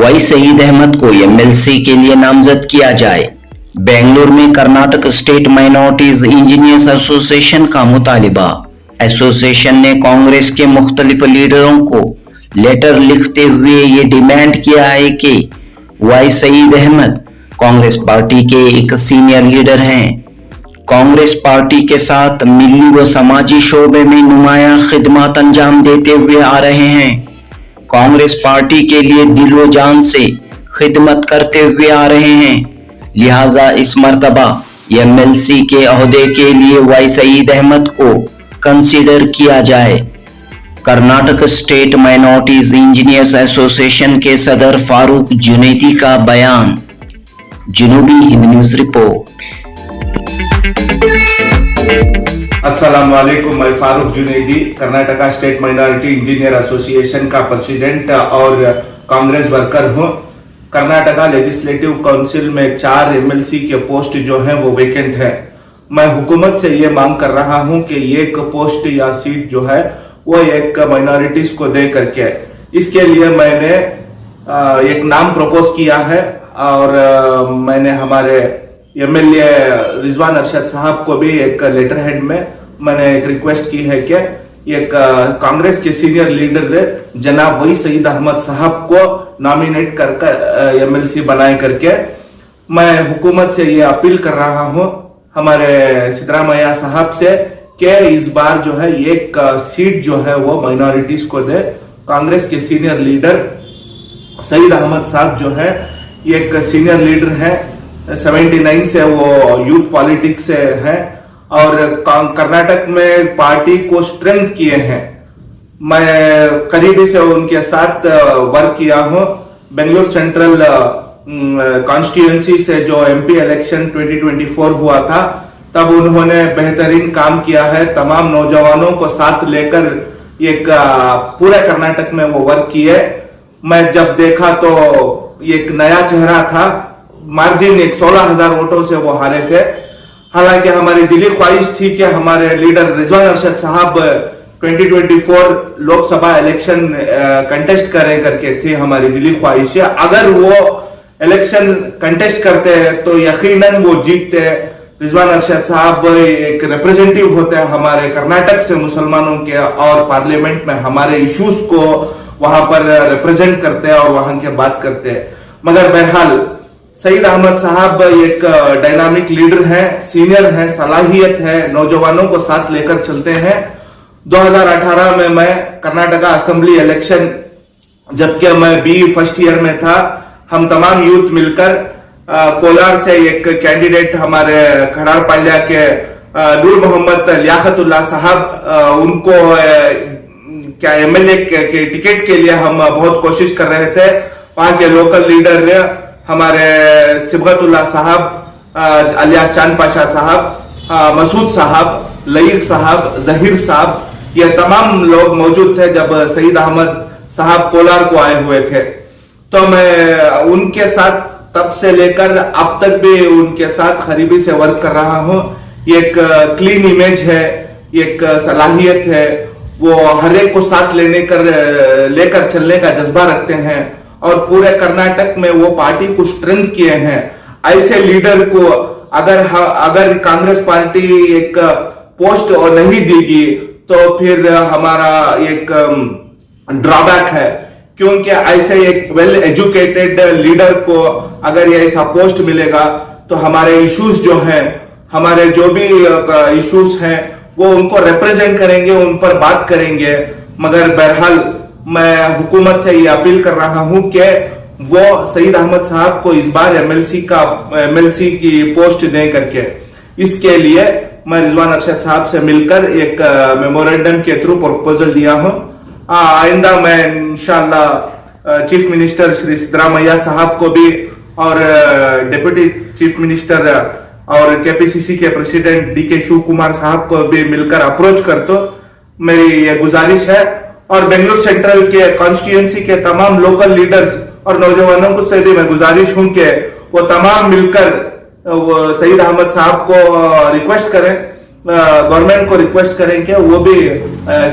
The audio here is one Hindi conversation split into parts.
वाई सईद अहमद को एमएलसी के लिए नामजद किया जाए। बेंगलुरु में Karnataka state minorities engineers association का मुतालिबा। एसोसिएशन ने कांग्रेस के मुख्तलिफ लीडरों को लेटर लिखते हुए ये डिमांड किया है कि वाई सईद अहमद कांग्रेस पार्टी के एक सीनियर लीडर हैं। कांग्रेस पार्टी के साथ मिली व समाजी शोबे में नुमाया खिदमत अंजाम देते हुए आ रहे हैं। कांग्रेस पार्टी के लिए दिलो जान से खिदमत करते हुए आ रहे हैं, लिहाजा इस मर्तबा एमएलसी के ओहदे के लिए वाई सईद अहमद को कंसीडर किया जाए। Karnataka state minorities engineers association के सदर फारूक जुनैदी का बयान। जनूबी हिंद न्यूज रिपोर्ट। अस्सलाम वालेकुम, मैं Farooq Junaidi Karnataka state minority engineer association का प्रेसिडेंट और कांग्रेस वर्कर हूं। कर्नाटका लेजिस्लेटिव काउंसिल में 4 एमएलसी के पोस्ट जो हैं वो वेकेंट है। मैं हुकूमत से ये मांग कर रहा हूं कि एक पोस्ट या सीट जो है वो एक माइनॉरिटीज को दे करके, इसके लिए मैंने एक नाम प्रपोज किया है और मैंने हमारे एमएलए रिजवान अरशद साहब को भी एक लेटर हेड में मैंने एक रिक्वेस्ट की है कि एक कांग्रेस के सीनियर लीडर जनाब वाई सईद अहमद साहब को नॉमिनेट कर एमएलसी बनाए करके। मैं हुकूमत से ये अपील कर रहा हूं हमारे सिद्धरामैया साहब से कि इस बार जो है एक सीट जो है वो माइनॉरिटीज को दे। कांग्रेस के सीनियर लीडर सईद अहमद साहब जो है एक सीनियर लीडर है, 79 से वो यूथ पॉलिटिक्स से है और कर्नाटक में पार्टी को स्ट्रेंथ किए हैं। मैं करीबी से उनके साथ वर्क किया हूं। बेंगलुरु सेंट्रल कॉन्स्टिट्यूएंसी से जो एमपी इलेक्शन 2024 हुआ था तब उन्होंने बेहतरीन काम किया है। तमाम नौजवानों को साथ लेकर एक पूरे कर्नाटक में वो वर्क किए। मैं जब देखा तो एक नया चेहरा था। मार्जिन 16,000 वोटों से वो हारे थे। हालांकि हमारी दिली ख्वाहिश थी कि हमारे लीडर रिजवान अरशद साहब 2024 लोकसभा इलेक्शन कंटेस्ट करें करके थी हमारी दिली ख्वाहिश। अगर वो इलेक्शन कंटेस्ट करते तो यकीनन वो जीतते। रिजवान अरशद साहब एक रिप्रेजेंटेटिव होते हैं हमारे कर्नाटक से मुसलमानों के और पार्लियामेंट में हमारे इश्यूज को वहां पर रिप्रेजेंट करते हैं और वहां की बात करते हैं। मगर बहरहाल सईद अहमद साहब एक डायनामिक लीडर है, सीनियर है, सलाहियत है, नौजवानों को साथ लेकर चलते हैं। 2018 में मैं कर्नाटका असेंबली इलेक्शन जबकि मैं बी फर्स्ट ईयर में था, हम तमाम यूथ मिलकर कोलार से एक कैंडिडेट हमारे खड़ारपाल्या के नूर मोहम्मद लियाकतुल्लाह साहब उनको क्या एमएलए के टिकट के लिए हम बहुत कोशिश कर रहे थे। वहां के लोकल लीडर हमारे सिबगतुल्लाह साहब अलियास चांद पाशा साहब, मसूद साहब, लईक साहब, जहीर साहब, ये तमाम लोग मौजूद थे जब सईद अहमद साहब कोलार को आए हुए थे। तो मैं उनके साथ तब से लेकर अब तक भी उनके साथ करीबी से वर्क कर रहा हूं। एक क्लीन इमेज है, एक सलाहियत है, वो हर एक को साथ लेकर चलने का जज्बा रखते हैं और पूरे कर्नाटक में वो पार्टी को स्ट्रेंथ किए हैं। ऐसे लीडर को अगर कांग्रेस पार्टी एक पोस्ट और नहीं देगी तो फिर हमारा एक ड्रॉबैक है, क्योंकि ऐसे एक वेल एजुकेटेड लीडर को अगर ये ऐसा पोस्ट मिलेगा तो हमारे इश्यूज जो हैं, हमारे जो भी इश्यूज हैं वो उनको रिप्रेजेंट करेंगे, उन पर बात करेंगे। मगर बहरहाल मैं हुकूमत से ये अपील कर रहा हूं कि वो सईद अहमद साहब को इस बार एमएलसी की पोस्ट दे करके। इसके लिए मैं रिजवान अरशद साहब से मिलकर एक मेमोरेंडम के थ्रू प्रपोजल दिया हूं। आइंदा मैं इंशाअल्लाह चीफ मिनिस्टर श्री सिद्धरामैया साहब को भी और डिप्टी चीफ मिनिस्टर और केपीसीसी के प्रेसिडेंट डीके शिव कुमार साहब को भी मिलकर अप्रोच कर तो मेरी ये गुजारिश है। और बेंगलुरु सेंट्रल के कॉन्स्टिट्यूएंसी के तमाम लोकल लीडर्स और नौजवानों को से भी मैं गुजारिश हूं कि वो तमाम मिलकर वो सईद अहमद साहब को रिक्वेस्ट करें, गवर्नमेंट को रिक्वेस्ट करें कि वो भी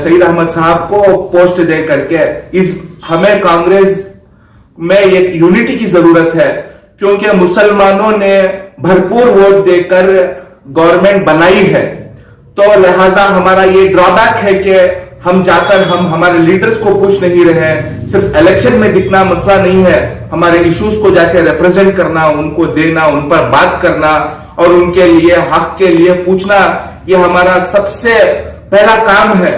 सईद अहमद साहब को पोस्ट दे करके इस हमें कांग्रेस में एक यूनिटी की जरूरत है, क्योंकि मुसलमानों ने भरपूर वोट देकर गवर्नमेंट बनाई है। तो लिहाजा हमारा ये ड्रॉबैक है कि हम जाकर हम हमारे लीडर्स को पूछ नहीं रहे हैं। सिर्फ इलेक्शन में दिखना मसला नहीं है, हमारे इश्यूज को जाके रिप्रेजेंट करना, उनको देना, उन पर बात करना और उनके लिए हक के लिए पूछना, ये हमारा सबसे पहला काम है।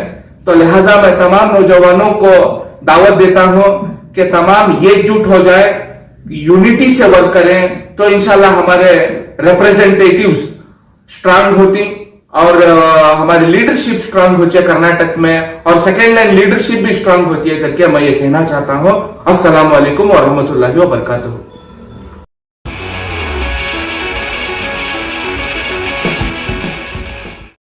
तो लिहाजा मैं तमाम नौजवानों को दावत देता हूं कि तमाम ये एकजुट हो जाए, यूनिटी से वर्क करें, तो इंशाल्लाह हमारे रिप्रेजेंटेटिव्स स्ट्रांग होती और हमारी लीडरशिप स्ट्रांग होती है कर्नाटक में, और सेकेंड लाइन लीडरशिप भी स्ट्रांग होती है करके मैं ये कहना चाहता हूं। अस्सलाम वालेकुम व रहमतुल्लाहि व बरकातुहू।